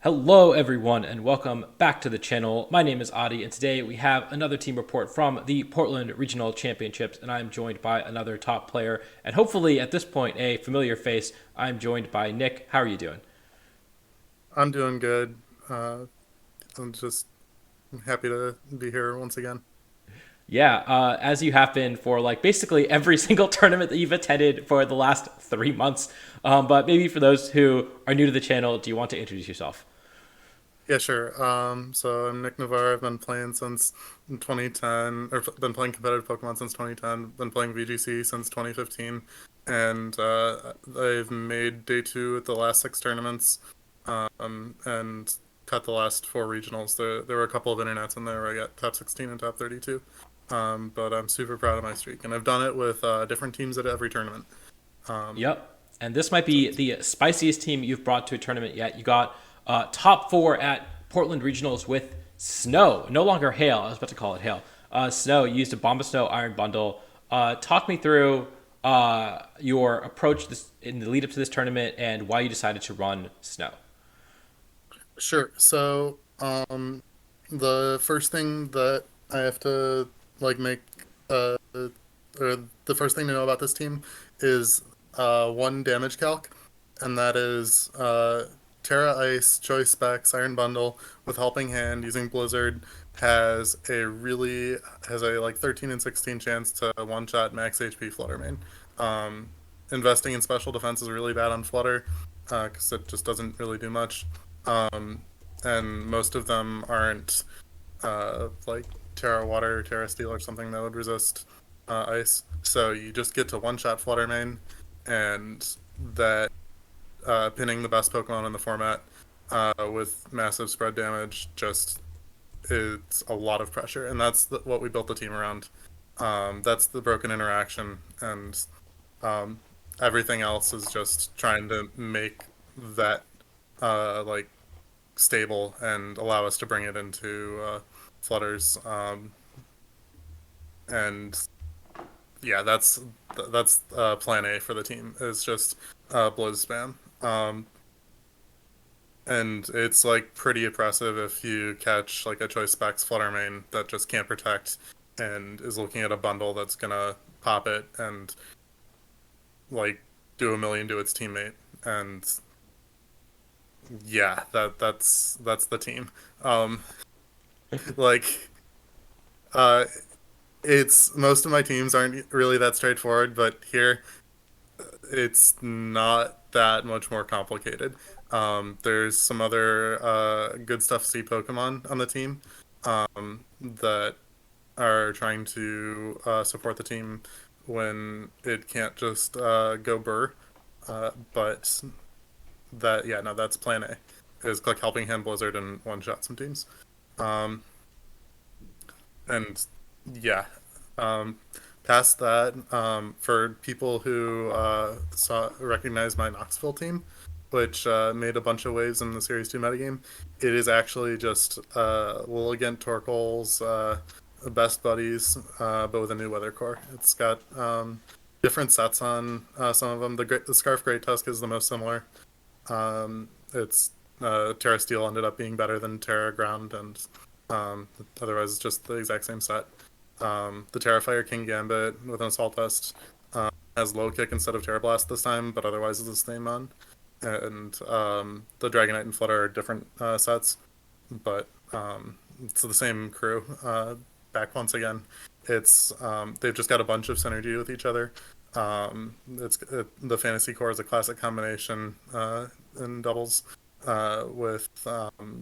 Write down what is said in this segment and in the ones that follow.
Hello, everyone, and welcome back to the channel. My name is Adi, and today we have another team report from the Portland Regional Championships, and I'm joined by another top player, and hopefully at this point, a familiar face. I'm joined by Nick. How are you doing? I'm doing good. I'm just happy to be here once again. Yeah, as you have been for like basically every single tournament that you've attended for the last 3 months. But maybe for those who are new to the channel, do you want to introduce yourself? Yeah, sure. So I'm Nick Navarre. I've been playing since 2010, or been playing competitive Pokemon since 2010. Been playing VGC since 2015, and I've made day two at the last six tournaments, and cut the last four regionals. There were a couple of internets in there where I got top 16 and top 32. But I'm super proud of my streak, and I've done it with different teams at every tournament. Um, Yep. And this might so be the spiciest team you've brought to a tournament yet. You got top four at Portland Regionals with Snow, no longer Hail. I was about to call it Hail. Snow used a Bomba Snow Iron Bundle. Talk me through your approach in the lead up to this tournament and why you decided to run Snow. Sure. The first thing that I have to make, or the first thing to know about this team is one damage calc, and that is Terra Ice, Choice Specs, Iron Bundle with Helping Hand using Blizzard has a 13 and 16 chance to one shot max HP Flutter Main. Um, Investing in special defense is really bad on Flutter because it just doesn't really do much. Um, and most of them aren't like Terra Water or Terra Steel or something that would resist ice. So you just get to one shot Flutter Main, and that pinning the best Pokemon in the format with massive spread damage just it's a lot of pressure, and what we built the team around. That's the broken interaction, and um, everything else is just trying to make that like stable and allow us to bring it into flutters. And yeah, that's plan A for the team. Is just blizz spam. And it's like pretty oppressive if you catch like a choice specs flutter main that just can't protect and is looking at a bundle that's gonna pop it and like do a million to its teammate. And yeah, that's the team. Um, like uh, it's most of my teams aren't really that straightforward, but here it's not that much more complicated. There's some other good stuff C Pokemon on the team that are trying to support the team when it can't just go burr. But yeah, no, that's plan A. Is click Helping Hand Blizzard and one shot some teams. Um, and yeah, um, past that, for people who recognize my Knoxville team, which made a bunch of waves in the Series 2 metagame, it is actually just Lilligant Torkoal's best buddies, but with a new weather core. It's got different sets on some of them. The Scarf Great Tusk is the most similar. It's Terra Steel ended up being better than Terra Ground, and otherwise it's just the exact same set. The Terrifier King Gambit with an Assault Vest has Low Kick instead of Terra Blast this time, but otherwise is the same on. And the Dragonite and Flutter are different sets, but it's the same crew. Back once again, they've just got a bunch of synergy with each other. The Fantasy Core is a classic combination in doubles with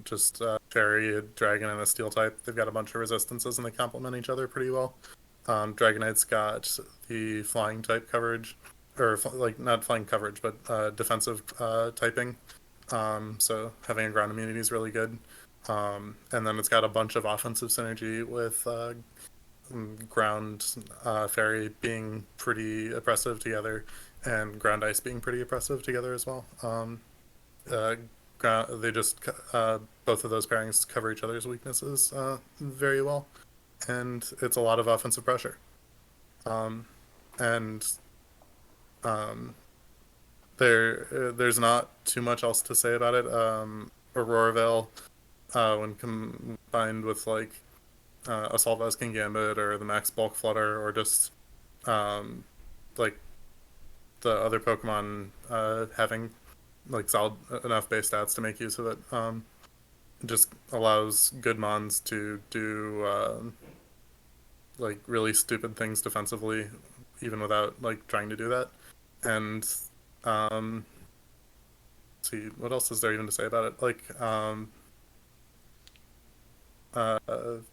just Fairy, a Dragon, and a Steel type. They've got a bunch of resistances and they complement each other pretty well. Dragonite's got the flying type coverage, or like not flying coverage, but defensive typing. So having a ground immunity is really good. And then it's got a bunch of offensive synergy with ground fairy being pretty oppressive together, and ground ice being pretty oppressive together as well. Uh, they just both of those pairings cover each other's weaknesses very well, and it's a lot of offensive pressure. Um, and um, there's not too much else to say about it. Aurora Veil when combined with like Assault Vest King Gambit or the Max Bulk Flutter or just um, like the other Pokemon having like solid enough base stats to make use of it. It just allows good mons to do like really stupid things defensively, even without like trying to do that. And um, see what else is there even to say about it? Uh,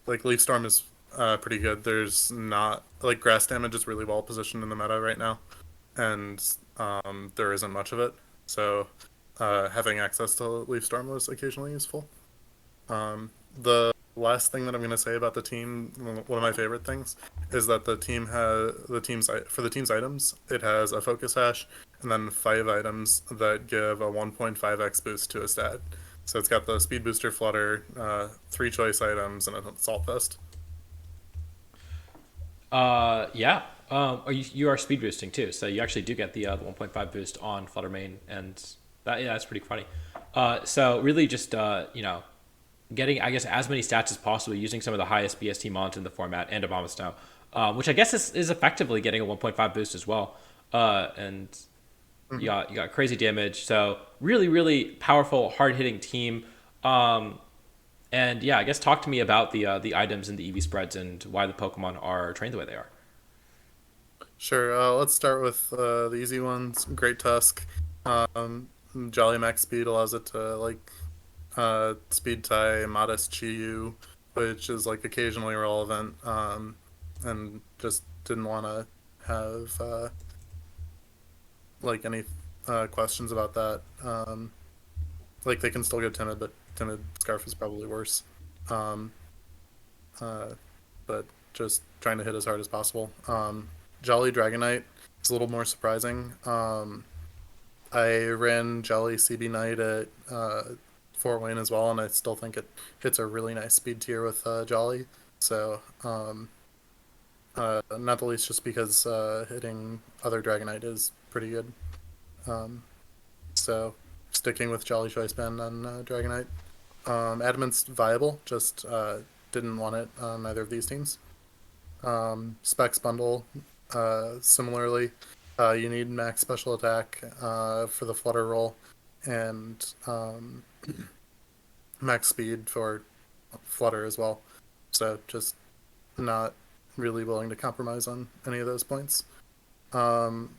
like Leaf Storm is pretty good. There's not like grass damage is really well positioned in the meta right now, and there isn't much of it. So having access to Leaf Storm was occasionally useful. The last thing that I'm going to say about the team, one of my favorite things, is that for the team's items, it has a focus hash and then 5 items that give a 1.5x boost to a stat. So it's got the speed booster flutter, 3 choice items, and an assault vest. Yeah. You are speed boosting too, so you actually do get the 1.5 boost on Flutter Main, and that's pretty funny. So really just getting I guess as many stats as possible using some of the highest BST mons in the format and Abomasnow, which I guess is effectively getting a 1.5 boost as well. And Mm-hmm. you got crazy damage, so really powerful, hard hitting team. Um, and yeah, I guess talk to me about the items and the EV spreads and why the Pokemon are trained the way they are. Sure. Let's start with the easy ones. Great Tusk. Um, Jolly Max Speed allows it to like speed tie Modest Chiyu, which is like occasionally relevant, and just didn't want to have like any questions about that. Like they can still get Timid, but Timid Scarf is probably worse. Um, uh, but just trying to hit as hard as possible. Jolly Dragonite is a little more surprising. I ran Jolly CB Knight at Fort Wayne as well, and I still think it hits a really nice speed tier with Jolly. So, not the least just because hitting other Dragonite is pretty good. Um, so, sticking with Jolly Choice Band on Dragonite. Adamant's viable, just didn't want it on either of these teams. Specs bundle, similarly, you need max special attack for the flutter roll and max speed for flutter as well. So just not really willing to compromise on any of those points. Um,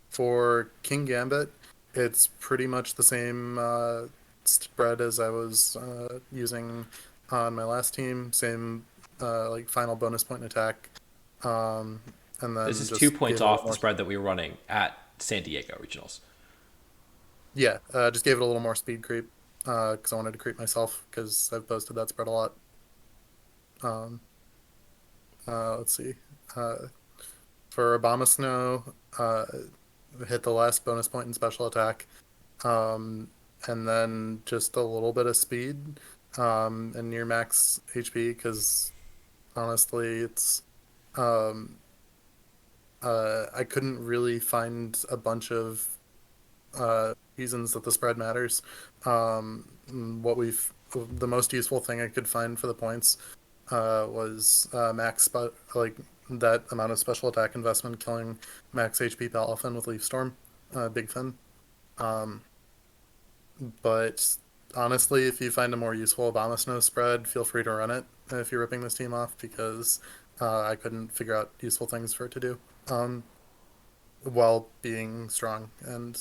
for King Gambit, it's pretty much the same spread as I was using on my last team. Same like final bonus point in attack, um, and This then is two just points gave it a little off the more. spread that we were running at San Diego regionals. Yeah, just gave it a little more speed creep because I wanted to creep myself because I've posted that spread a lot. Um, let's see. Uh, for Obama Snow, hit the last bonus point in special attack, um, and then just a little bit of speed and near max HP because honestly, it's um, I couldn't really find a bunch of reasons that the spread matters. What we've the most useful thing I could find for the points was like that amount of special attack investment killing max HP Palafin with Leaf Storm, Big Fin. Um, but honestly, if you find a more useful Obama Snow spread, feel free to run it if you're ripping this team off because I couldn't figure out useful things for it to do while being strong. And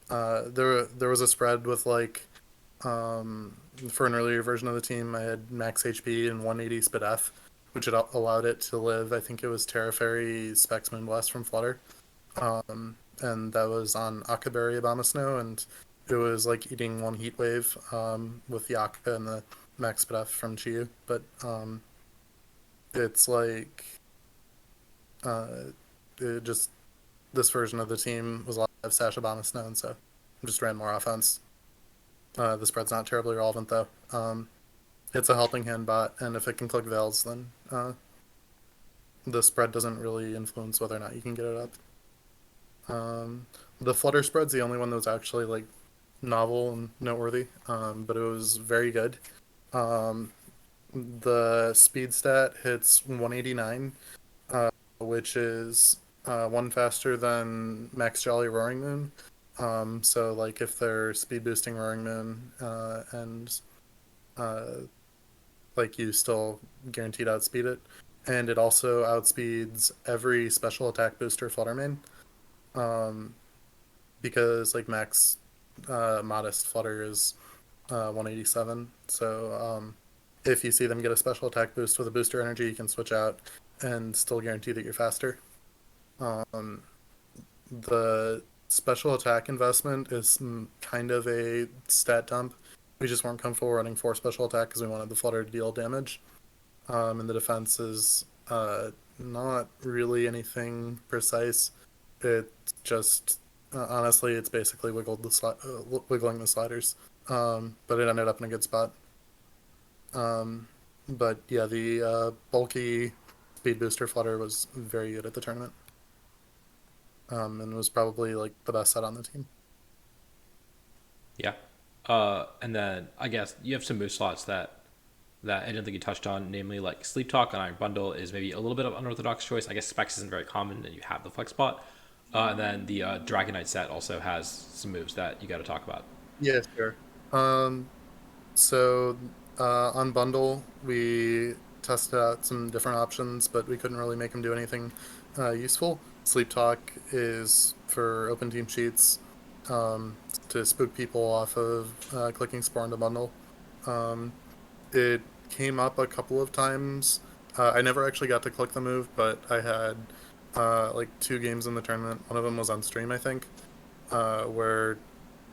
there was a spread with like for an earlier version of the team, I had max HP and 180 Spit F, which had allowed it to live. I think it was Terra Fairy Specs Moonblast from Flutter, and that was on Akaberry Obama Snow, and it was like eating one heat wave with the Aka and the max Spit F from Chiyu. But it's like uh, it just this version of the team was a lot of Sash Obama Snow, and so I just ran more offense. The spread's not terribly relevant though. It's a helping hand bot, and if it can click Veils, then the spread doesn't really influence whether or not you can get it up. The Flutter spread's the only one that was actually like novel and noteworthy, but it was very good. Um, the speed stat hits 189, which is one faster than Max Jolly Roaring Moon. So like if they're speed boosting Roaring Moon, and uh, like you still guaranteed outspeed it, and it also outspeeds every special attack booster Fluttermane. Um, because like max modest Flutter is 187. So if you see them get a special attack boost with a booster energy, you can switch out and still guarantee that you're faster. Um, the special attack investment is kind of a stat dump. We just weren't comfortable running 4 special attack because we wanted the Flutter to deal damage. And the defense is not really anything precise. It's just honestly, it's basically wiggling the sliders. But it ended up in a good spot. Um, but yeah, the bulky speed booster Flutter was very good at the tournament, and was probably like the best set on the team. Yeah. And then I guess you have some move slots that I don't think you touched on, namely like Sleep Talk and Iron Bundle is maybe a little bit of unorthodox choice. I guess Specs isn't very common, and you have the flex spot. And then the Dragonite set also has some moves that you got to talk about. Yeah, sure. Um, So on Bundle, we tested out some different options, but we couldn't really make them do anything useful. Sleep Talk is for open team sheets, to spook people off of clicking Spore into Bundle. Um, it came up a couple of times. I never actually got to click the move, but I had like 2 games in the tournament. One of them was on stream, I think, where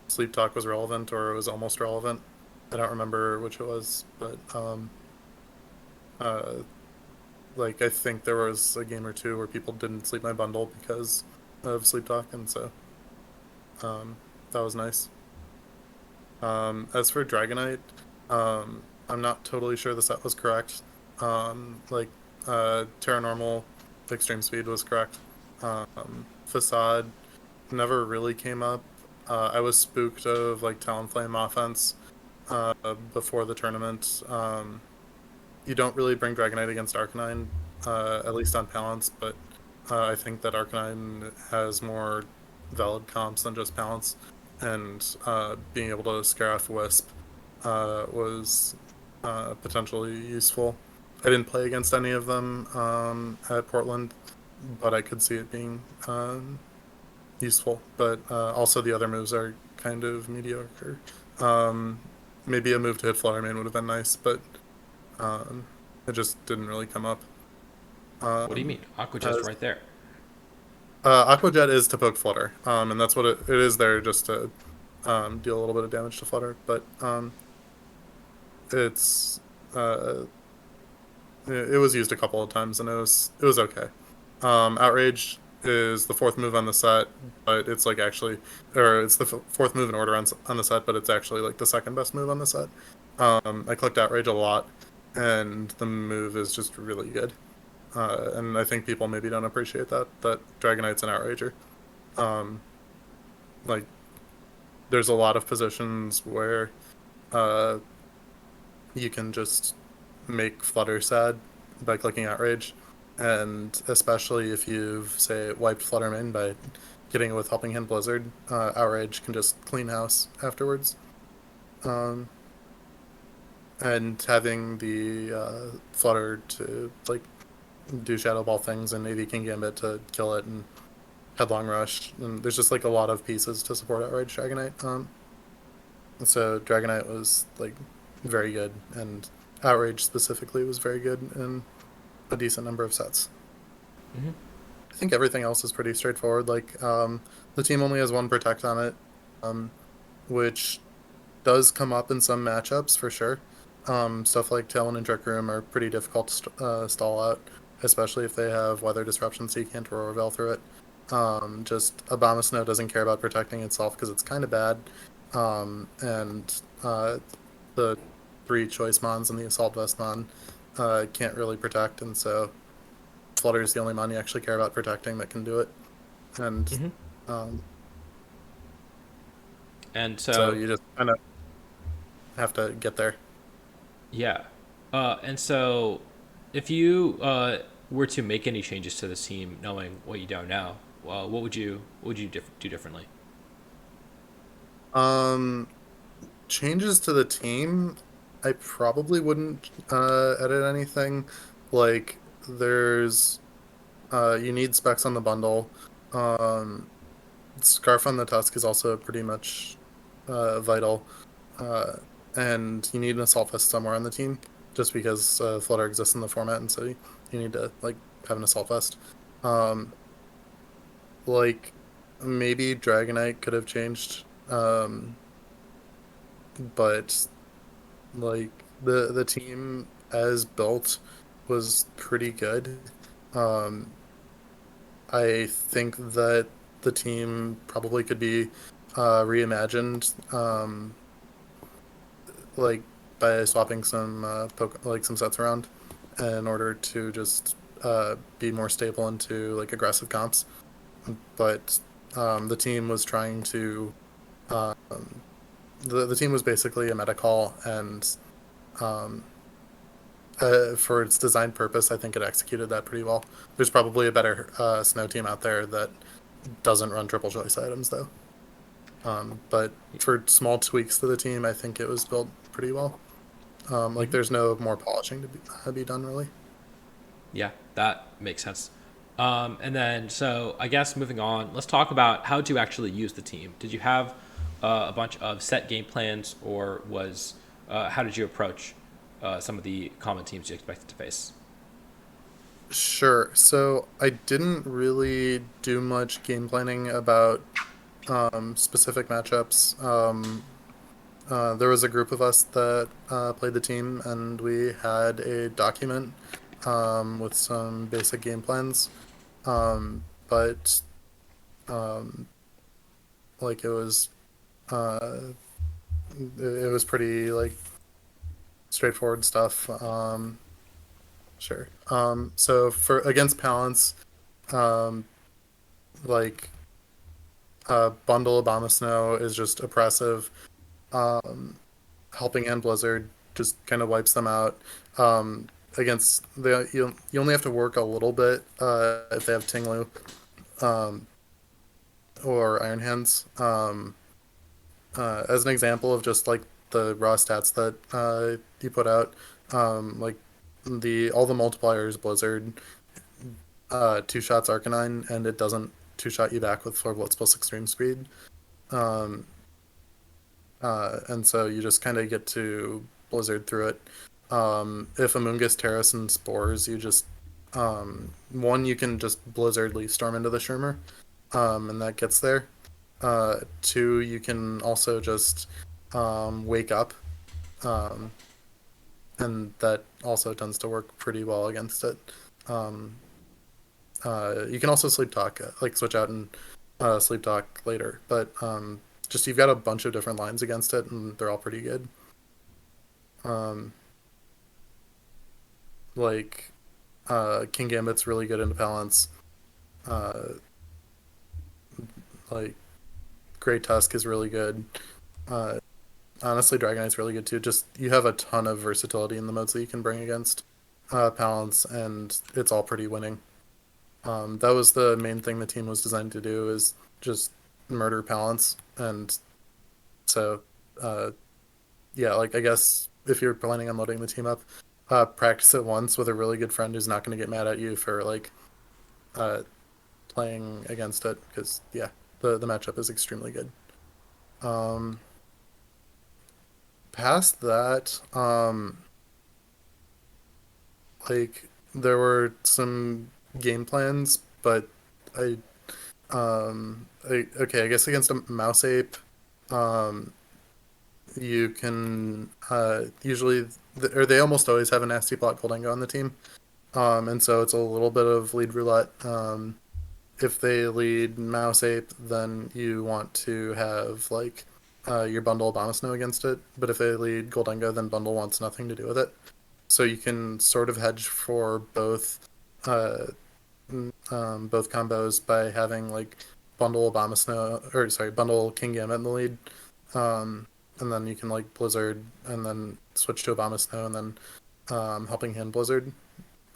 Sleep Talk was relevant or it was almost relevant. I don't remember which it was, but uh, like I think there was a game or two where people didn't sleep my bundle because of Sleep Talk, and so um, that was nice. As for Dragonite, I'm not totally sure the set was correct. Like Terra Normal Extreme Speed was correct. Facade never really came up. I was spooked of like Talonflame offense before the tournament. You don't really bring Dragonite against Arcanine, at least on balance, but I think that Arcanine has more valid comps than just balance, and being able to scare off Wisp was potentially useful. I didn't play against any of them at Portland, but I could see it being useful. But also the other moves are kind of mediocre. Um, Maybe a move to hit Fluttermane would have been nice, but um, it just didn't really come up. What do you Um, mean? Aqua Jet's as, right there. Aqua Jet is to poke Flutter, and that's what it is there just to deal a little bit of damage to Flutter. But it's uh, it was used a couple of times and it was okay. Outrage is the 4th move on the set, but it's like actually, or it's the 4th move in order on the set, but it's actually like the 2nd best move on the set. I clicked Outrage a lot, and the move is just really good. And I think people maybe don't appreciate that Dragonite's an Outrager. Um, like there's a lot of positions where uh, you can just make Flutter sad by clicking Outrage, and especially if you've say wiped Fluttermane by getting it with Helping Hand Blizzard, Outrage can just clean house afterwards. Um, and having the Flutter to like do Shadow Ball things and AV King Gambit to kill it and Headlong Rush, and there's just like a lot of pieces to support Outrage Dragonite. So Dragonite was like very good, and Outrage specifically was very good in a decent number of sets. Hmm. I think everything else is pretty straightforward. Like the team only has 1 Protect on it, um, which does come up in some matchups for sure. Stuff like Talon and Trick Room are pretty difficult to stall out, especially if they have weather disruption, so you can't Aurora Veil through it. Just Abomasnow doesn't care about protecting itself because it's kind of bad, and the 3 choice mons and the Assault Vest mon can't really protect, and so Flutter is the only mon you actually care about protecting that can do it. And Hmm. um, And So so you just kind of have to get there. yeah, and so if you were to make any changes to this team, knowing what you know now, what would you do differently? Um, Changes to the team, I probably wouldn't edit anything. Like there's you need specs on the bundle. Um, Scarf on the Tusk is also pretty much vital. Uh, and you need an assault vest somewhere on the team, just because Flutter exists in the format, and so you need to like have an assault vest. Um, like maybe Dragonite could have changed, but like the team as built was pretty good. Um, I think that the team probably could be reimagined, like by swapping some like some sets around in order to just be more stable into like aggressive comps. But the team was trying to um, the team was basically a meta call, and um, for its design purpose, I think it executed that pretty well. There's probably a better snow team out there that doesn't run triple choice items though. But for small tweaks to the team, I think it was built pretty well. Like Hmm. there's no more polishing to be done really. Yeah, that makes sense. And then, so I guess moving on, let's talk about how to actually use the team. Did you have a bunch of set game plans, or was how did you approach some of the common teams you expected to face? Sure. So I didn't really do much game planning about specific matchups. There was a group of us that played the team, and we had a document with some basic game plans. But um, like uh, it was pretty like straightforward stuff. Sure. So for against Palance, um, like Bundle Obama Snow is just oppressive. Um, Helping Hand Blizzard just kind of wipes them out. Against you only have to work a little bit if they have Tinglu um, or Iron Hands. As an example of just like the raw stats that you put out, like the all the multipliers Blizzard, two shots Arcanine, and it doesn't two shot you back with Floor Blitz plus extreme speed. Um, and so you just kind of get to Blizzard through it. If Amoonguss, Terrace, and Spores, you just one you can just Blizzard Leaf Storm into the Shurmur, and that gets there. Two, you can also just wake up, um, and that also tends to work pretty well against it. Um, you can also sleep talk, like switch out and sleep talk later, but just you've got a bunch of different lines against it, and they're all pretty good. Um, like King Gambit's really good into balance. Uh, like Great Tusk is really good. Uh, Honestly, Dragonite's really good too. Just you have a ton of versatility in the modes that you can bring against Palance, and it's all pretty winning. That was the main thing the team was designed to do is just murder Palance, and so uh, yeah, like I guess if you're planning on loading the team up, practice it once with a really good friend who's not going to get mad at you for like uh, playing against it because yeah, the matchup is extremely good. Um, Past that, like there were some game plans, but okay, I guess against a mouse ape, um, you can usually or they almost always have a nasty block Goldengo on the team, and so it's a little bit of lead roulette. If they lead mouse ape, then you want to have like your bundle Abomasnow against it. But if they lead Goldengo, then bundle wants nothing to do with it. So you can sort of hedge for uh, both combos by having like bundle Abomasnow or sorry bundle King Gambit in the lead, and then you can like Blizzard, and then switch to Obama Snow, and then Helping Hand Blizzard.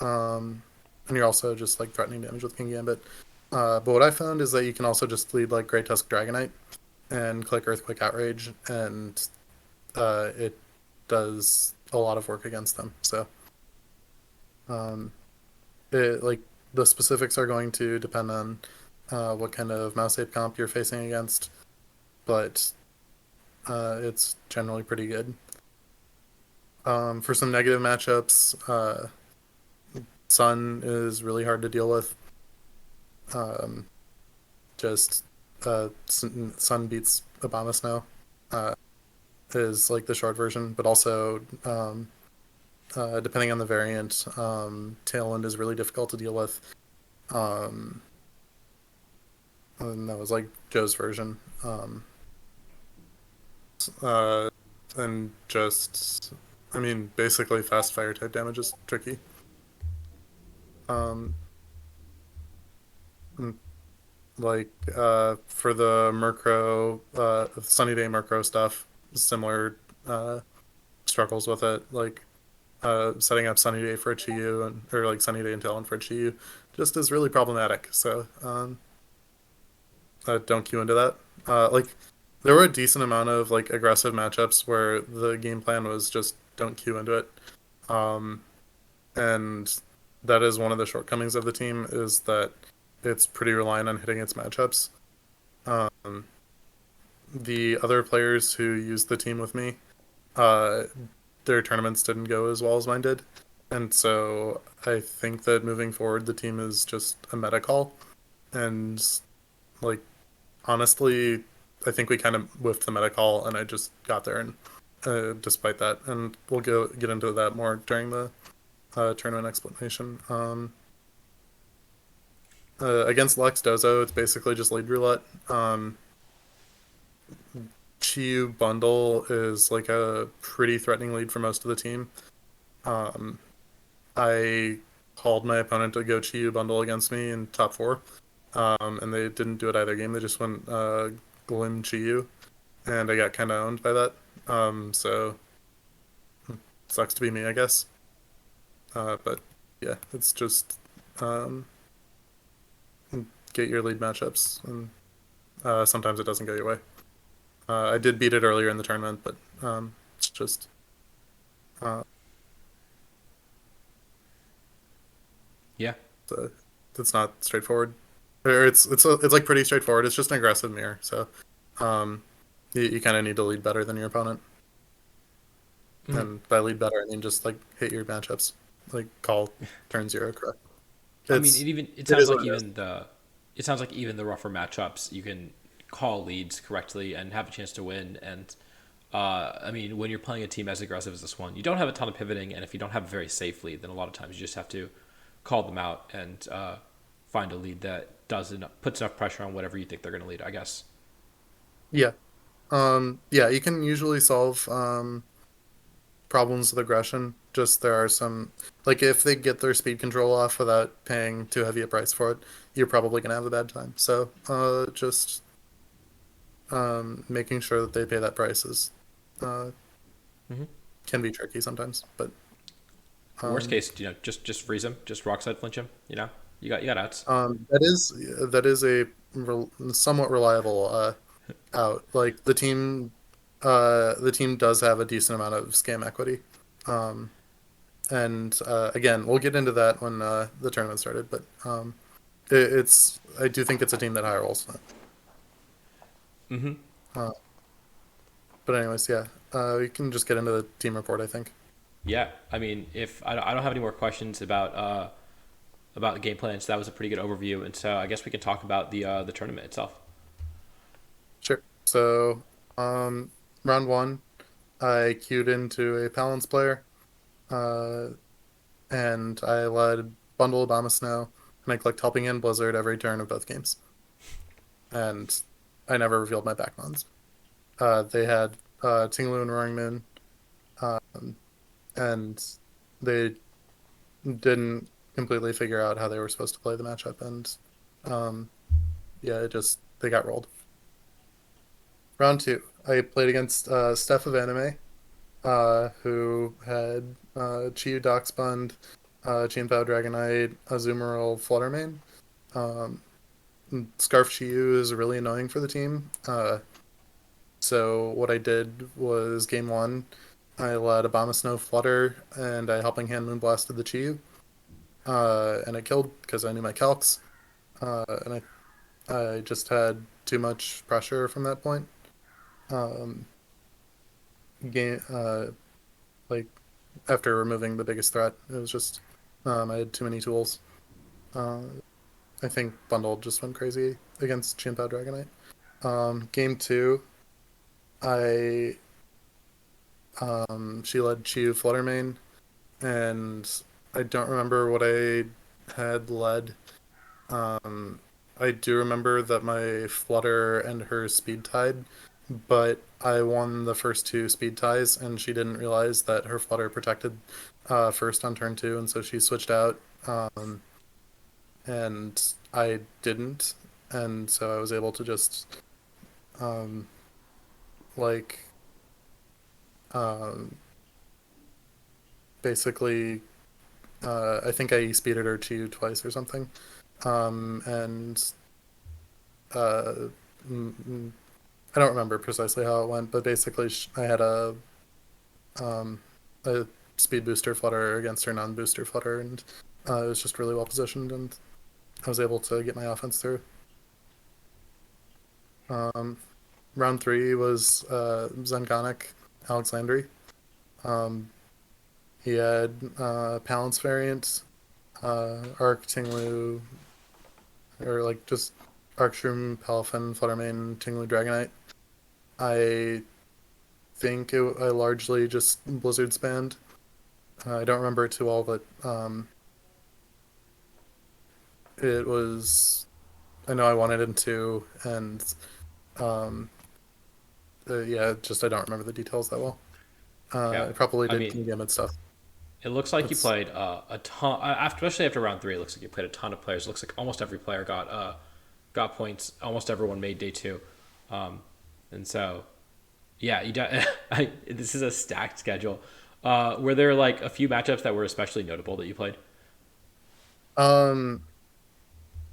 And you're also just like threatening damage with King Gambit. But what I found is that you can also just lead like Great Tusk Dragonite and click Earthquake Outrage, and it does a lot of work against them. So, um, like the specifics are going to depend on what kind of mouse ape comp you're facing against, but it's generally pretty good. For some negative matchups, Sun is really hard to deal with. Um, just Sun beats Obama Snow is like the short version, but also depending on the variant, Tailwind is really difficult to deal with. Um, and that was like Joe's version. Uh, and just, I mean, basically fast fire type damage is tricky. Um, like for the Murkrow, Sunny Day Murkrow stuff, similar struggles with it. Like setting up Sunny Day for a Chi-Yu, and or like Sunny Day and Talon for a Chi-Yu just is really problematic. So don't queue into that. Like there were a decent amount of like aggressive matchups where the game plan was just don't queue into it. Um, and that is one of the shortcomings of the team, is that it's pretty reliant on hitting its matchups. Um, the other players who used the team with me, uh, their tournaments didn't go as well as mine did. And so I think that moving forward, the team is just a meta call. And like, honestly, I think we kind of whiffed the meta call, and I just got there, and despite that, and we'll get into that more during the tournament explanation. Against Lex Dozo, it's basically just lead roulette. Chi Bundle is like a pretty threatening lead for most of the team. Um, I called my opponent to go Chi Bundle against me in top four, and they didn't do it either game. They just went Glim Chi, and I got kind of owned by that. So sucks to be me, I guess. But yeah, it's just um, get your lead matchups, and sometimes it doesn't go your way. I did beat it earlier in the tournament, but it's just uh, Yeah. uh, it's not straightforward. Or it's like pretty straightforward. It's just an aggressive mirror, so um, you kind of need to lead better than your opponent. Mhm. And by lead better, I mean just like hit your matchups, like call turn zero correct. I mean, It's it it sounds is like what it is. even the rougher matchups you can call leads correctly and have a chance to win. And I mean, when you're playing a team as aggressive as this one, you don't have a ton of pivoting, and if you don't have a very safe lead, then a lot of times you just have to call them out and find a lead that puts enough pressure on whatever you think they're going to lead, I guess. Yeah. Yeah, you can usually solve problems with aggression. Just there are some, like if they get their speed control off without paying too heavy a price for it, you're probably gonna have a bad time. So just making sure that they pay that price is uh, Hmm. can be tricky sometimes. But Worst um, case, just freeze him, just rock side flinch him. You got outs. that is a somewhat reliable out. Like the team does have a decent amount of scam equity. Um, and again, we'll get into that when the tournament started. But it's I do think it's a team that high rolls. Hmm. Uh, but anyways, yeah, we can just get into the team report. I think. Yeah, I mean, if I don't have any more questions about the game plan, so that was a pretty good overview, and so I guess we can talk about the tournament itself. Sure. So um, round one, I queued into a Palance player, uh, and I led Bundle Obama Snow, and I clicked Helping Hand Blizzard every turn of both games, and I never revealed my backbones. They had Tinglu and Roaring Moon, um, and they didn't completely figure out how they were supposed to play the matchup, and um, yeah, it just they got rolled. Round two, I played against Steph of Anime, who had Chiyu Doxbund, Chien-Pao Dragonite, Azumarill Fluttermane. Um, Scarf Chiyu is really annoying for the team. So what I did was game one, I let Abomasnow Flutter and I Helping Hand Moonblasted the Chiyu. And it killed because I knew my calcs. And I just had too much pressure from that point. Um, game like after removing the biggest threat, it was just I had too many tools. Uh, I think Bundle just went crazy against Chien-Pao Dragonite. Game two, I she led Chiyu Fluttermane, and I don't remember what I had led. Um, I do remember that my Flutter and her speed tied, but I won the first two speed ties, and she didn't realize that her Flutter protected first on turn two, and so she switched out, and I didn't, and so I was able to just um, like um, basically I think I speeded her to twice or something, and uh, I don't remember precisely how it went, but basically I had um, a speed booster flutter against her non-booster flutter, and it was just really well positioned, and I was able to get my offense through. Um, Round three was Zengonic Alexandri. Um, he had Palance variant, Arc Tinglu, or like just Arcshroom, Palafin, Fluttermane, Tinglu Dragonite. I think I largely just Blizzard spanned. I don't remember it too well, but it was. I know I wanted him to, and um, yeah, just I don't remember the details that well. Yeah, I probably I did mean, King Gambit stuff. it looks like you That's played a ton. Especially after round three, it looks like you played a ton of players. It looks like almost every player got points. Almost everyone made day two, um, and so yeah, this is a stacked schedule. Were there like a few matchups that were especially notable that you played? um,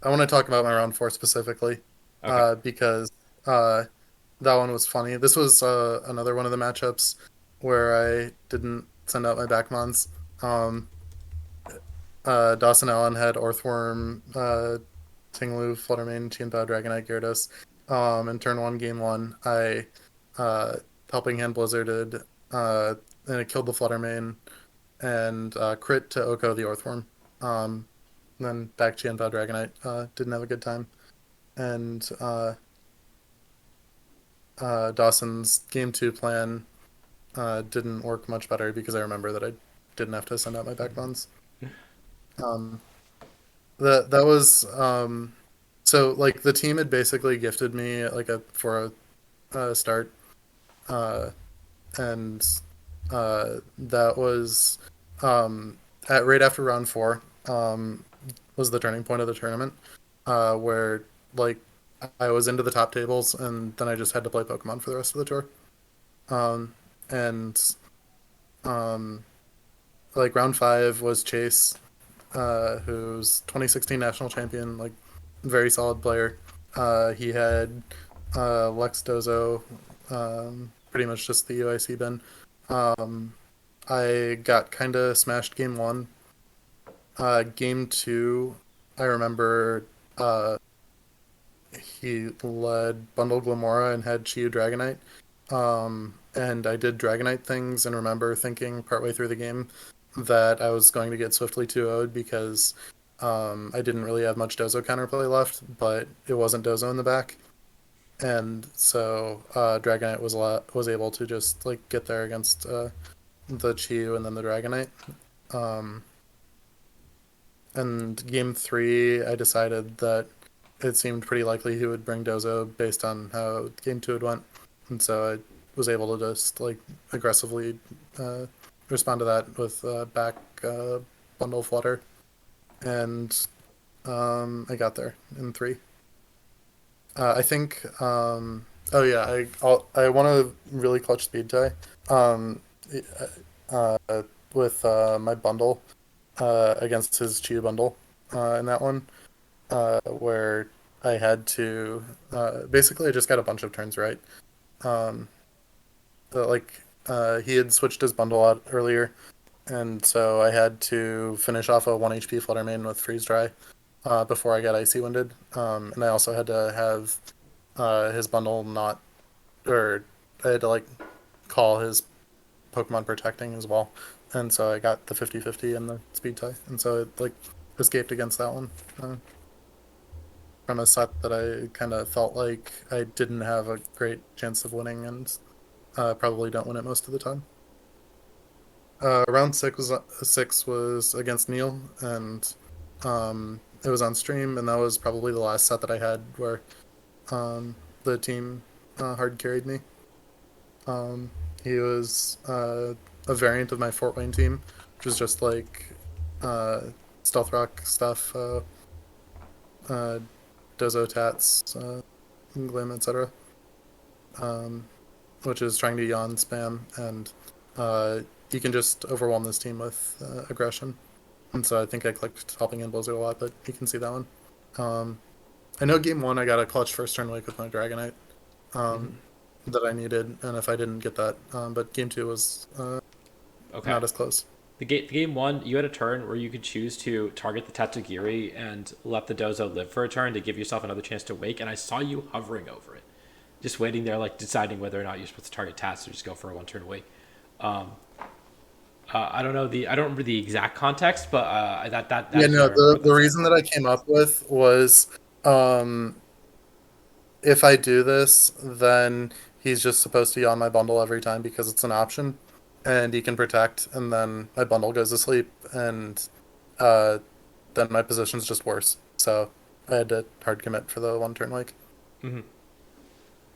I want to talk about my round four specifically, Okay, because uh, that one was funny. This was another one of the matchups where I didn't send out my backmons. Um, Dawson Allen had Orthworm, Tinglu, Fluttermane, Tianpao, Dragonite, Gyarados. In turn one, game one, I uh, Helping Hand Blizzarded, and it killed the Fluttermane, and crit to Oko the Orthworm. Um, then back Tianpao Dragonite. Didn't have a good time. And Dawson's game two plan didn't work much better because I remember that I didn't have to send out my backbones. Um, that was so like the team had basically gifted me like a start, uh, and that was um, at right after round four was the turning point of the tournament, where like I was into the top tables and then I just had to play Pokemon for the rest of the tour. Um, and um, like round five was Chase, who's 2016 national champion, like very solid player. He had Lex Dozo, pretty much just the UIC bin. Um, I got kind of smashed game one. Game two, I remember he led Bundle Glamora and had Chiyu Dragonite. And I did Dragonite things and remember thinking partway through the game that I was going to get swiftly 2-0'd because I didn't really have much Dozo counterplay left, but it wasn't Dozo in the back. And so Dragonite was able to just like get there against the Chiyu and then the Dragonite. Um, and game three, I decided that it seemed pretty likely he would bring Dozo based on how game two had went, and so I was able to just like aggressively uh, respond to that with back bundle flutter, and I got there in three. I think Oh yeah, I want a really clutch speed tie. Um, uh, with my bundle against his Chia bundle in that one, where I had to basically I just got a bunch of turns right. Um, like he had switched his bundle out earlier, and so I had to finish off a 1 HP Flutter Main with Freeze Dry before I got Icy Winded. And I also had to have his bundle not, or I had to like call his Pokemon protecting as well. And so I got the 50/50 and the speed tie. And so it like escaped against that one from a set that I kind of felt like I didn't have a great chance of winning and probably don't win it most of the time. Round six was against Neil, and it was on stream, and that was probably the last set that I had where the team hard carried me. He was a variant of my Fort Wayne team, which was just like uh, stealth rock stuff, uh, dozo tats, glim, etc. Um, which is trying to yawn spam, and you can just overwhelm this team with aggression. And so I think I clicked hopping in Blizzard a lot, but you can see that one. Um, I know game one I got a clutch first turn wake with my Dragonite um, Hmm. that I needed, and if I didn't get that, but game two was Okay. not as close. The game one, you had a turn where you could choose to target the Tatsugiri and let the Dozo live for a turn to give yourself another chance to wake, and I saw you hovering over it, just waiting there, like deciding whether or not you're supposed to target Tats or just go for a one turn wake. Um, I don't remember the exact context, but that Yeah, is what no, I remember the about the that set. reason that I came up with was um, if I do this, then he's just supposed to yawn my bundle every time because it's an option, and he can protect, and then my bundle goes to sleep, and uh, then my position's just worse. So I had to hard commit for the one turn wake, Hmm.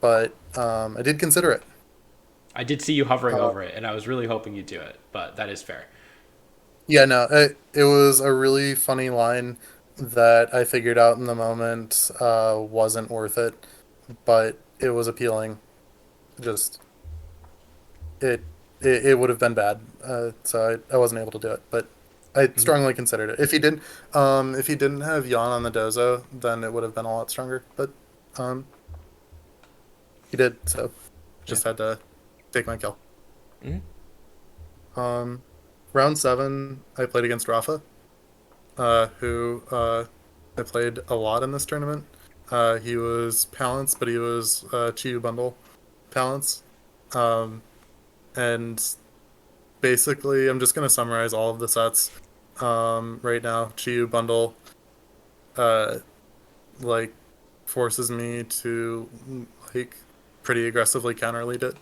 but I did consider it. I did see you hovering Uh, over it, and I was really hoping you'd do it, but that is fair. yeah, no, it was a really funny line that I figured out in the moment wasn't worth it, but it was appealing. Just it it would have been bad. So I wasn't able to do it, but I Hmm. strongly considered it. If he didn't have Yon on the Dozo, then it would have been a lot stronger. But um, he did, so Yeah. just had to take my kill. Hmm. Um, round seven, I played against Rafa, who I played a lot in this tournament. He was Palance, but he was Chiyu Bundle Palance. Um, and basically, I'm just going to summarize all of the sets right now. Chiyu Bundle uh, like forces me to like pretty aggressively counter lead it.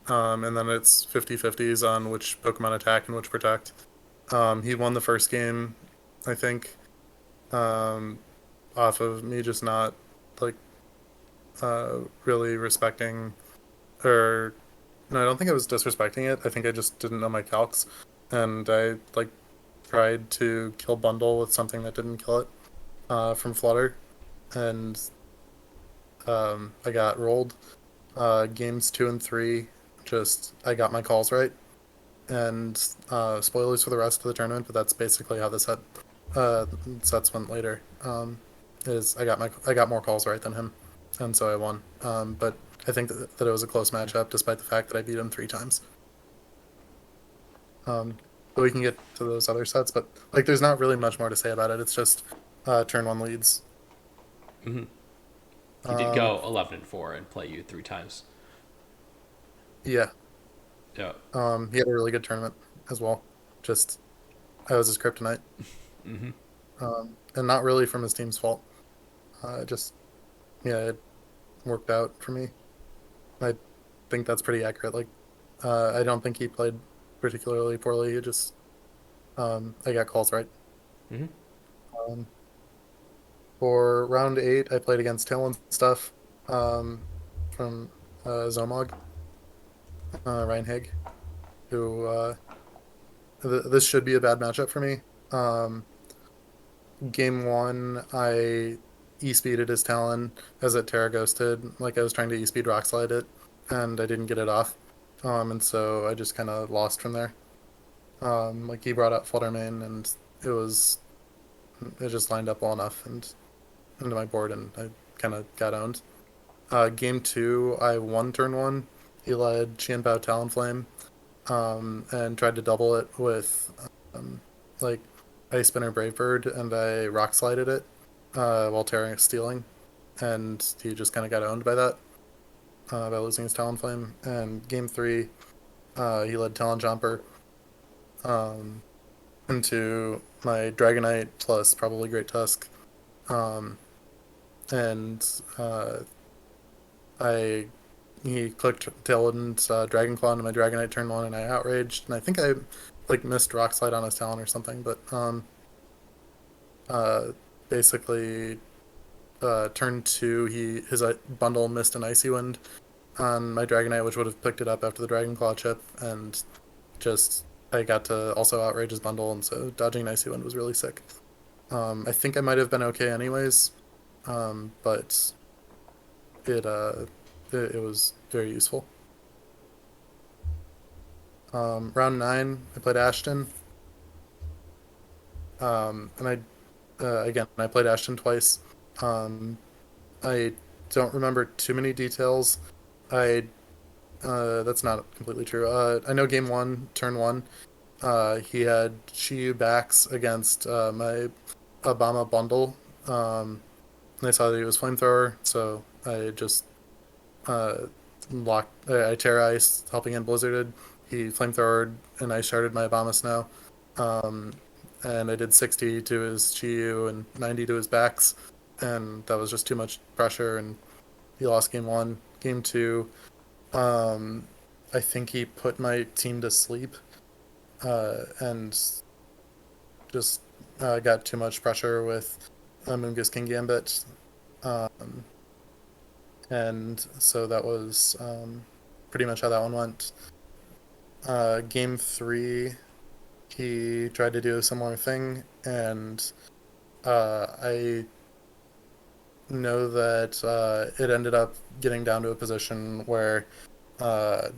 And then it's 50/50s on which Pokemon attack and which protect. He won the first game, I think, um, off of me just not like really respecting or no, I don't think I was disrespecting it. I think I just didn't know my calcs, and I like tried to kill Bundle with something that didn't kill it from Flutter, and I got rolled. Games two and three, just I got my calls right, and spoilers for the rest of the tournament, but that's basically how the uh, sets went later. Is I got more calls right than him, and so I won. But I think that it was a close matchup, despite the fact that I beat him three times. But we can get to those other sets, but like, there's not really much more to say about it. It's just turn one leads. Hmm. He did Um, go 11-4 and play you three times. yeah, Yeah. he had a really good tournament as well. Just I was his kryptonite, Hmm. and not really from his team's fault. Just yeah, it worked out for me. I think that's pretty accurate. Like, I don't think he played particularly poorly. He just I got calls right. Hmm. Um, for round eight, I played against Talon stuff from Zomog, Ryan Hig, who this should be a bad matchup for me. Um, game one, I e-speeded his Talon as it Terra Ghosted. Like I was trying to e-speed Rock Slide it, and I didn't get it off. And so I just kind of lost from there. Like he brought out Flutter Mane, and it was it just lined up well enough and into my board, and I kind of got owned. Game two, I won turn one. He led Qianbao Talonflame, and tried to double it with um, like Ice Spinner Bravebird, and I rock slided it while tearing stealing, and he just kind of got owned by that by losing his Talonflame. And game three, he led Talon Jumper um, into my Dragonite plus probably Great Tusk, um, and I he clicked Tailwind's Dragon Claw into my Dragonite turn one, and I outraged, and I think I like missed Rock Slide on his Talon or something, but uh, basically turn two, his bundle missed an Icy Wind on my Dragonite, which would have picked it up after the Dragon Claw chip, and just I got to also outrage his bundle, and so dodging an Icy Wind was really sick. I think I might have been okay anyways, but it it was very useful. Round nine, I played Ashton. And I played Ashton twice. Um, I don't remember too many details. I That's not completely true. I know game one, turn one. He had Shiyu backs against my Obama bundle. And I saw that he was flamethrower, so I just uh, locked. I Terra Ice, helping in Blizzarded. He flamethrowered and I sharded my Obama Snow. Um, and I did 60 to his Chiyu and 90 to his backs, and that was just too much pressure, and he lost game one. Game two, um, I think he put my team to sleep, and just got too much pressure with Moongus King Gambit, um, and so that was pretty much how that one went. Game three, he tried to do a similar thing, and I know that it ended up getting down to a position where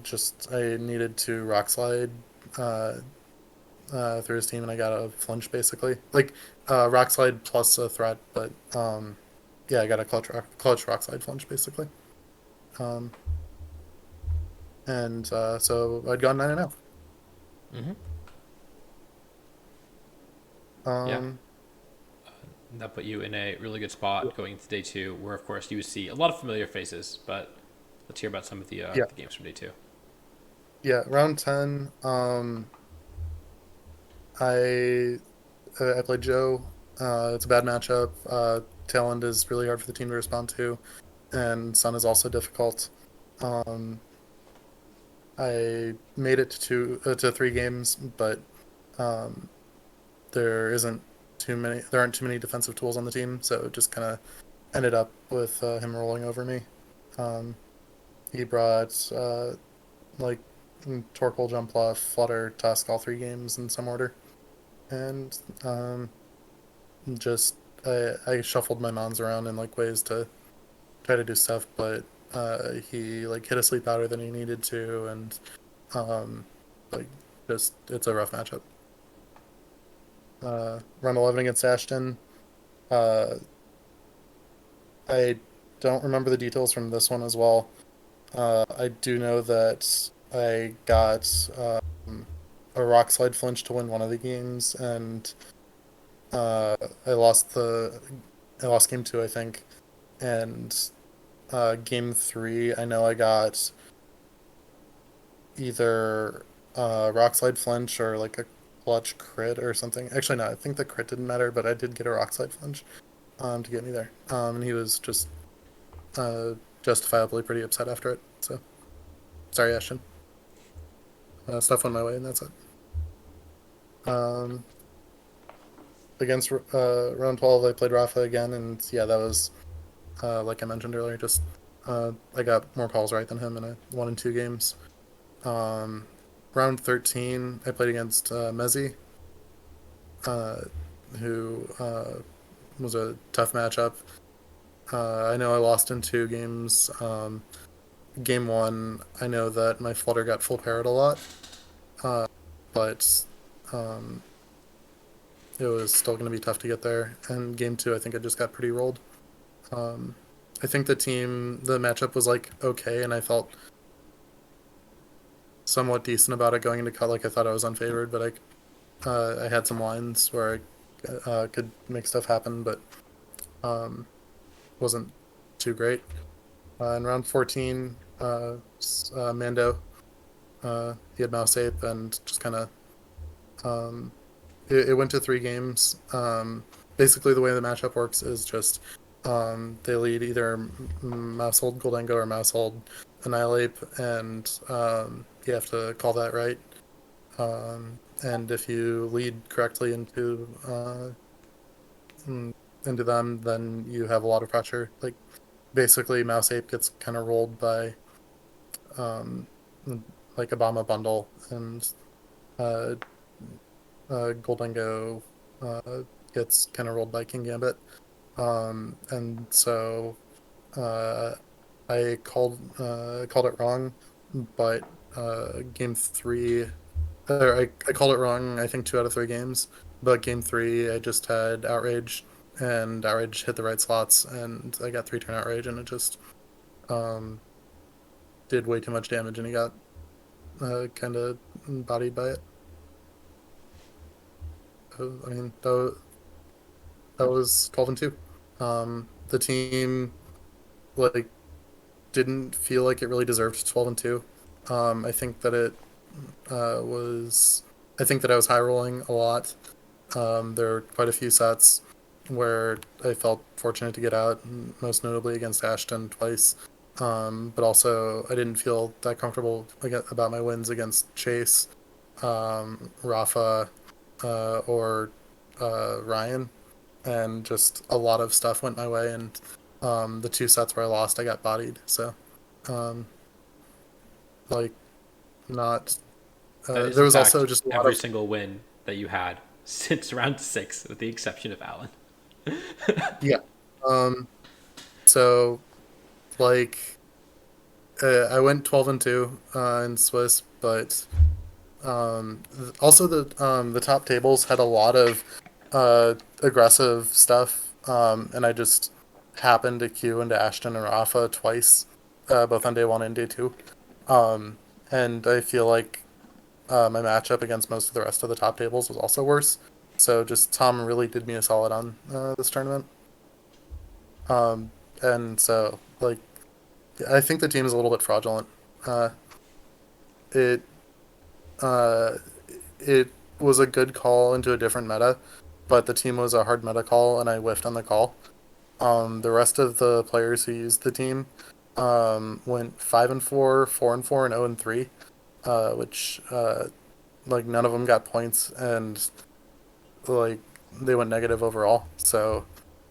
just I needed to rock slide uh, through his team, and I got a flinch basically, like rock slide plus a threat, but yeah, I got a clutch rock slide flinch basically, um, and so I'd gone 9-0. Mm-hmm. Yeah. Um, That put you in a really good spot going into day two, where of course you would see a lot of familiar faces. But let's hear about some of yeah, the games from day two. yeah, round 10. I I played Joe. It's a bad matchup. Tailend is really hard for the team to respond to, and Sun is also difficult. Um, I made it to three games, but um, there isn't too many. There aren't too many defensive tools on the team, so it just kind of ended up with him rolling over me. Um, he brought like Torkoal, Jump Bluff, Flutter, Tusk, all three games in some order, and just I shuffled my mons around in like ways to try to do stuff, but he like hit a sleep outer than he needed to, and um, like just it's a rough matchup. Round 11 against Ashton. Uh, I don't remember the details from this one as well. I do know that I got a rock slide flinch to win one of the games, and uh, I lost the I lost game two, I think, and game three, I know I got either rock slide flinch or like a clutch crit or something. Actually, no, I think the crit didn't matter, but I did get a rock slide flinch to get me there. And he was just uh, justifiably pretty upset after it. So sorry, Ashton. Stuff went my way, and that's it. Um, Against round 12, I played Rafa again, and yeah, that was like I mentioned earlier. Just I got more calls right than him, and I won in two games. Um, Round 13, I played against Mezzi, uh, who was a tough matchup. I know I lost in 2 games. Game one, I know that my flutter got full parrot a lot, uh, but um, it was still going to be tough to get there. And game two, I think I just got pretty rolled. Um, I think the matchup was like okay, and I felt somewhat decent about it going into cut. Like I thought I was unfavored, but I had some lines where I could make stuff happen, but um, wasn't too great. In round 14, Mando, he had mouse ape and just kind of um, it went to 3 games. Basically, the way the matchup works is just they lead either mouse hold Goldengo or mouse hold Annihilate, and you have to call that right. And if you lead correctly into them, then you have a lot of pressure. Like basically, mouse ape gets kind of rolled by um, like a Obama bundle, and uh, Goldengo gets kind of rolled by King Gambit. And so uh, I called it wrong, but game three, I called it wrong. I think 2 out of 3 games, but game three I just had outrage, and outrage hit the right slots, and I got 3-turn outrage, and it just um, did way too much damage, and he got kind of bodied by it. I mean, that was 12-2. The team like didn't feel like it really deserved 12-2. I think that it was. I think that I was high rolling a lot. There were quite a few sets where I felt fortunate to get out, most notably against Ashton twice. But also, I didn't feel that comfortable about my wins against Chase, Rafa, or Ryan, and just a lot of stuff went my way. And the 2 sets where I lost, I got bodied. So, um, like, not. That is, There in was fact, also just a lot every of. single win that you had since round 6, with the exception of Alan. Yeah. Um, so, like, I went 12-2 in Swiss, but also the top tables had a lot of aggressive stuff, and I just happened to queue into Ashton and Rafa twice, both on day one and day two. Um, and I feel like my matchup against most of the rest of the top tables was also worse. So just Tom really did me a solid on this tournament. Um, and so like I think the team is a little bit fraudulent. Uh, it uh, it was a good call into a different meta, but the team was a hard meta call, and I whiffed on the call. The rest of the players who used the team went 5-4, 4-4, and 0-3, which like none of them got points, and like they went negative overall. So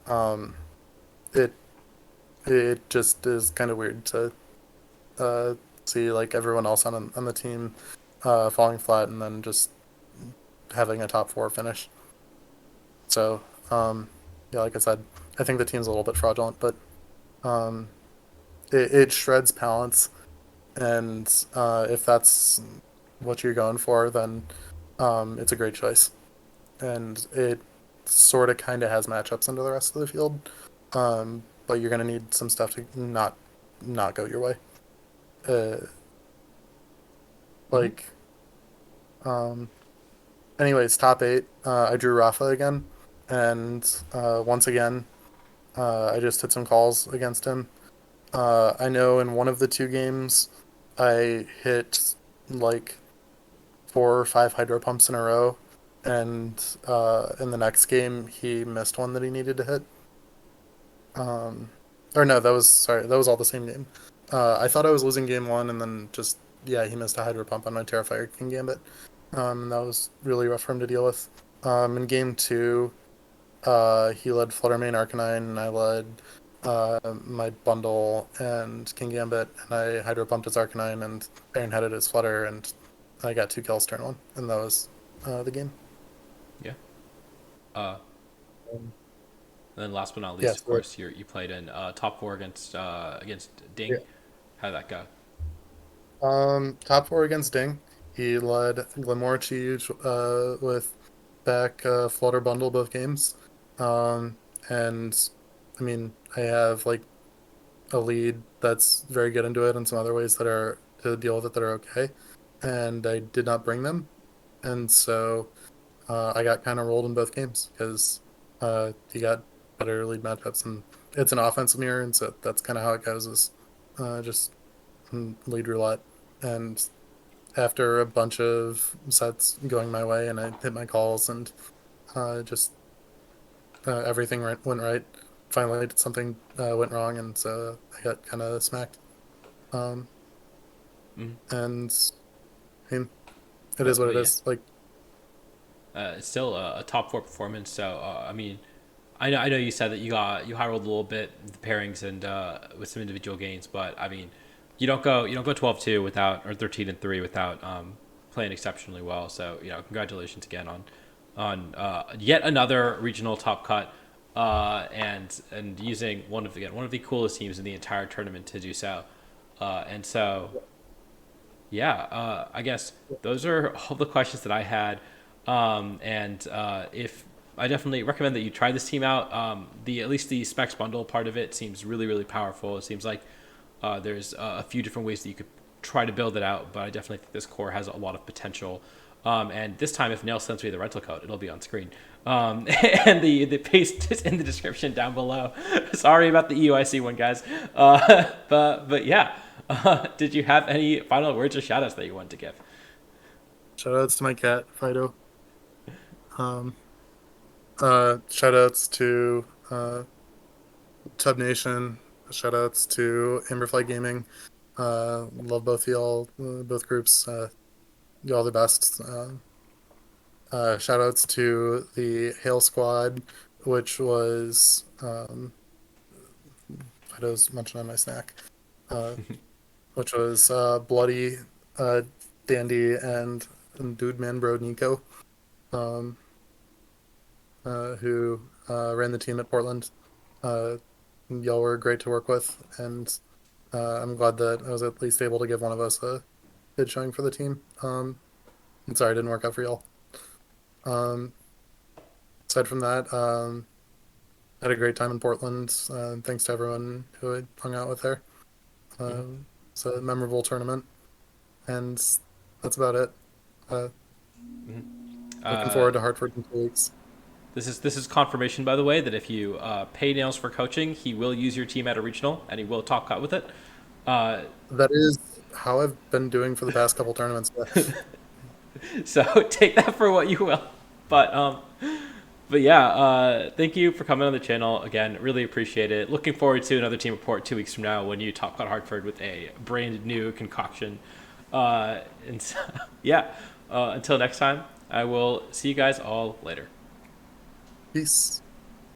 um, it it just is kind of weird to uh, see like everyone else on the team falling flat and then just having a top 4 finish. So yeah, like I said, I think the team's a little bit fraudulent, but um, it shreds balance, and if that's what you're going for, then it's a great choice, and it sort of kind of has matchups into the rest of the field, but you're gonna need some stuff to not go your way. Uh, Mm-hmm. like um, anyways, top 8. I drew Rafa again, and once again, I just hit some calls against him. I know in one of the 2 games, I hit like 4 or 5 hydro pumps in a row, and in the next game, he missed one that he needed to hit. Um, or no, that was all the same game. I thought I was losing game one, and then just yeah, he missed a hydro pump on my Terrifier King Gambit. And that was really rough for him to deal with. In game two, he led Fluttermane Arcanine, and I led my bundle and King Gambit, and I hydro pumped his Arcanine and Iron Headed his Flutter, and I got 2 kills turn one, and that was the game. Yeah. Uh, Um, And then last but not least, Yes. of course, you played in top four against Yeah. Ding. How did that go? Top four against Ding. He led Glenmore Cheese with back Flutter Bundle both games. Um, and I mean, I have like a lead that's very good into it, and some other ways that are to deal with it that are okay. And I did not bring them, and so I got kind of rolled in both games because he got better lead matchups, and it's an offensive mirror, and so that's kind of how it goes. Is just lead roulette, and after a bunch of sets going my way, and I hit my calls, and just everything went right. Finally, something went wrong, and so I got kind of smacked. Um, Mm-hmm. and I mean, it is what But it yeah, is. Like, it's still a top four performance. So I mean, I know you said that you high rolled a little bit the pairings and with some individual gains, but I mean, you don't go 12-2 without, or 13-3 without playing exceptionally well. So congratulations again on yet another regional top cut, and using one of the coolest teams in the entire tournament to do so. And so yeah, I guess those are all the questions that I had. And if I definitely recommend that you try this team out. The at least the specs bundle part of it seems really really powerful. It seems like there's a few different ways that you could try to build it out, but I definitely think this core has a lot of potential. And this time, if Nail sends me the rental code, it'll be on screen. And the paste is in the description down below. Sorry about the EUIC one, guys. But yeah. Did you have any final words or shoutouts that you want to give? shout outs to my cat, Fido. Um, shout outs to Tub Nation. Shout outs to Amberfly Gaming. Love both y'all, both groups. Y'all the best. Shout outs to the Hail Squad, which was Fido's munching on my snack. Uh, which was Bloody, uh, Dandy, and Dude Man Bro Nico, um, who ran the team at Portland. Uh, y'all were great to work with, and I'm glad that I was at least able to give one of us a good showing for the team. I'm sorry it didn't work out for y'all. Um, aside from that, I had a great time in Portland. Thanks to everyone who I hung out with there. Mm-hmm. It's a memorable tournament, and that's about it. Uh, Mm-hmm. Looking forward to Hartford in 2 weeks. This is confirmation, by the way, that if you pay Nails for coaching, he will use your team at a regional, and he will talk cut with it. Uh, That is how I've been doing for the past couple tournaments. so take that for what you will. But but yeah, thank you for coming on the channel again. Really appreciate it. Looking forward to another team report 2 weeks from now when you top cut Hartford with a brand new concoction. And so, yeah, until next time, I will see you guys all later. Peace.